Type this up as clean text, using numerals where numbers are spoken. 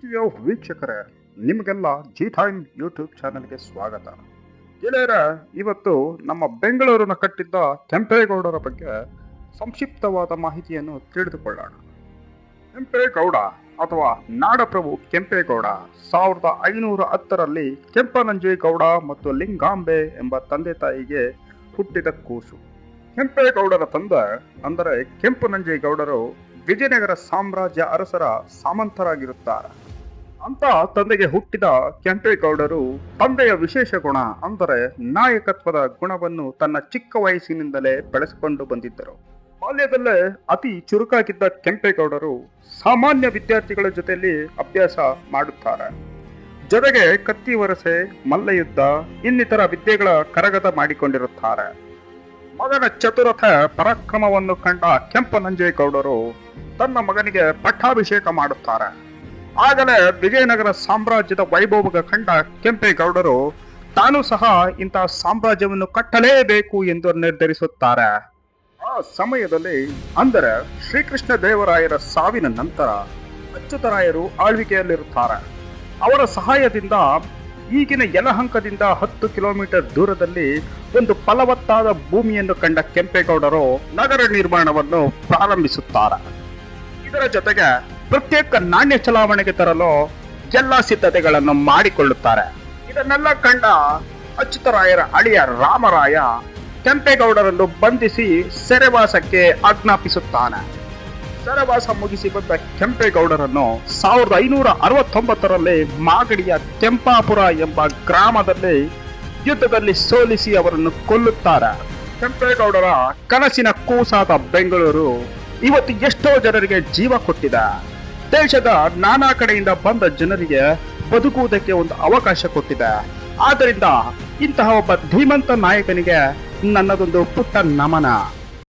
ಪ್ರೀತಿಯ ವೀಕ್ಷಕರೇ, ನಿಮಗೆಲ್ಲ ಜಿ ಟೈಮ್ ಯೂಟ್ಯೂಬ್ ಚಾನೆಲ್ಗೆ ಸ್ವಾಗತ. ಗೆಳೆಯರ, ಇವತ್ತು ನಮ್ಮ ಬೆಂಗಳೂರನ್ನ ಕಟ್ಟಿದ್ದ ಕೆಂಪೇಗೌಡರ ಬಗ್ಗೆ ಸಂಕ್ಷಿಪ್ತವಾದ ಮಾಹಿತಿಯನ್ನು ತಿಳಿದುಕೊಳ್ಳೋಣ. ಕೆಂಪೇಗೌಡ ಅಥವಾ ನಾಡಪ್ರಭು ಕೆಂಪೇಗೌಡ 1510ರಲ್ಲಿ ಕೆಂಪನಂಜೇಗೌಡ ಮತ್ತು ಲಿಂಗಾಂಬೆ ಎಂಬ ತಂದೆ ತಾಯಿಗೆ ಹುಟ್ಟಿದ ಕೂಸು. ಕೆಂಪೇಗೌಡರ ತಂದೆ ಅಂದರೆ ಕೆಂಪನಂಜೇಗೌಡರು ವಿಜಯನಗರ ಸಾಮ್ರಾಜ್ಯ ಅರಸರ ಸಾಮಂತರಾಗಿರುತ್ತಾರೆ. ಅಂತ ತಂದೆಗೆ ಹುಟ್ಟಿದ ಕೆಂಪೇಗೌಡರು ತಂದೆಯ ವಿಶೇಷ ಗುಣ ಅಂದರೆ ನಾಯಕತ್ವದ ಗುಣವನ್ನು ತನ್ನ ಚಿಕ್ಕ ವಯಸ್ಸಿನಿಂದಲೇ ಬೆಳೆಸಿಕೊಂಡು ಬಂದಿದ್ದರು. ಬಾಲ್ಯದಲ್ಲೇ ಅತಿ ಚುರುಕಾಗಿದ್ದ ಕೆಂಪೇಗೌಡರು ಸಾಮಾನ್ಯ ವಿದ್ಯಾರ್ಥಿಗಳ ಜೊತೆಯಲ್ಲಿ ಅಭ್ಯಾಸ ಮಾಡುತ್ತಾರೆ. ಜೊತೆಗೆ ಕತ್ತಿ ವರಸೆ, ಮಲ್ಲಯುದ್ಧ ಇನ್ನಿತರ ವಿದ್ಯೆಗಳ ಕರಗತ ಮಾಡಿಕೊಂಡಿರುತ್ತಾರೆ. ಮಗನ ಚತುರಥ ಪರಾಕ್ರಮವನ್ನು ಕಂಡ ಕೆಂಪನಂಜೇಗೌಡರು ತನ್ನ ಮಗನಿಗೆ ಪಟ್ಟಾಭಿಷೇಕ ಮಾಡುತ್ತಾರೆ. ಆಗಲೇ ವಿಜಯನಗರ ಸಾಮ್ರಾಜ್ಯದ ವೈಭವ ಕಂಡ ಕೆಂಪೇಗೌಡರು ತಾನು ಸಹ ಇಂತಹ ಸಾಮ್ರಾಜ್ಯವನ್ನು ಕಟ್ಟಲೇಬೇಕು ಎಂದು ನಿರ್ಧರಿಸುತ್ತಾರೆ. ಆ ಸಮಯದಲ್ಲಿ ಅಂದರೆ ಶ್ರೀಕೃಷ್ಣ ದೇವರಾಯರ ಸಾವಿನ ನಂತರ ಅಚ್ಯುತರಾಯರು ಆಳ್ವಿಕೆಯಲ್ಲಿರುತ್ತಾರೆ. ಅವರ ಸಹಾಯದಿಂದ ಈಗಿನ ಯಲಹಂಕದಿಂದ 10 ಕಿಲೋಮೀಟರ್ ದೂರದಲ್ಲಿ ಒಂದು ಫಲವತ್ತಾದ ಭೂಮಿಯನ್ನು ಕಂಡ ಕೆಂಪೇಗೌಡರು ನಗರ ನಿರ್ಮಾಣವನ್ನು ಪ್ರಾರಂಭಿಸುತ್ತಾರೆ. ಇದರ ಜೊತೆಗೆ ಪ್ರತ್ಯೇಕ ನಾಣ್ಯ ಚಲಾವಣೆಗೆ ತರಲು ಎಲ್ಲ ಸಿದ್ಧತೆಗಳನ್ನು ಮಾಡಿಕೊಳ್ಳುತ್ತಾರೆ. ಇದನ್ನೆಲ್ಲ ಕಂಡ ಅಚ್ಯುತರಾಯರ ಅಳಿಯ ರಾಮರಾಯ ಕೆಂಪೇಗೌಡರನ್ನು ಬಂಧಿಸಿ ಸೆರೆವಾಸಕ್ಕೆ ಆಜ್ಞಾಪಿಸುತ್ತಾನೆ. ಸೆರೆವಾಸ ಮುಗಿಸಿ ಬಂದ ಕೆಂಪೇಗೌಡರನ್ನು 1569ರಲ್ಲಿ ಮಾಗಡಿಯ ಕೆಂಪಾಪುರ ಎಂಬ ಗ್ರಾಮದಲ್ಲಿ ಯುದ್ಧದಲ್ಲಿ ಸೋಲಿಸಿ ಅವರನ್ನು ಕೊಲ್ಲುತ್ತಾರೆ. ಕೆಂಪೇಗೌಡರ ಕನಸಿನ ಕೂಸಾದ ಬೆಂಗಳೂರು ಇವತ್ತು ಎಷ್ಟೋ ಜನರಿಗೆ ಜೀವ ಕೊಟ್ಟಿದೆ. ದೇಶದ ನಾನಾ ಕಡೆಯಿಂದ ಬಂದ ಜನರಿಗೆ ಬದುಕುವುದಕ್ಕೆ ಒಂದು ಅವಕಾಶ ಕೊಟ್ಟಿದೆ. ಆದ್ದರಿಂದ ಇಂತಹ ಒಬ್ಬ ಧೀಮಂತ ನಾಯಕನಿಗೆ ನನ್ನದೊಂದು ಪುಟ್ಟ ನಮನ.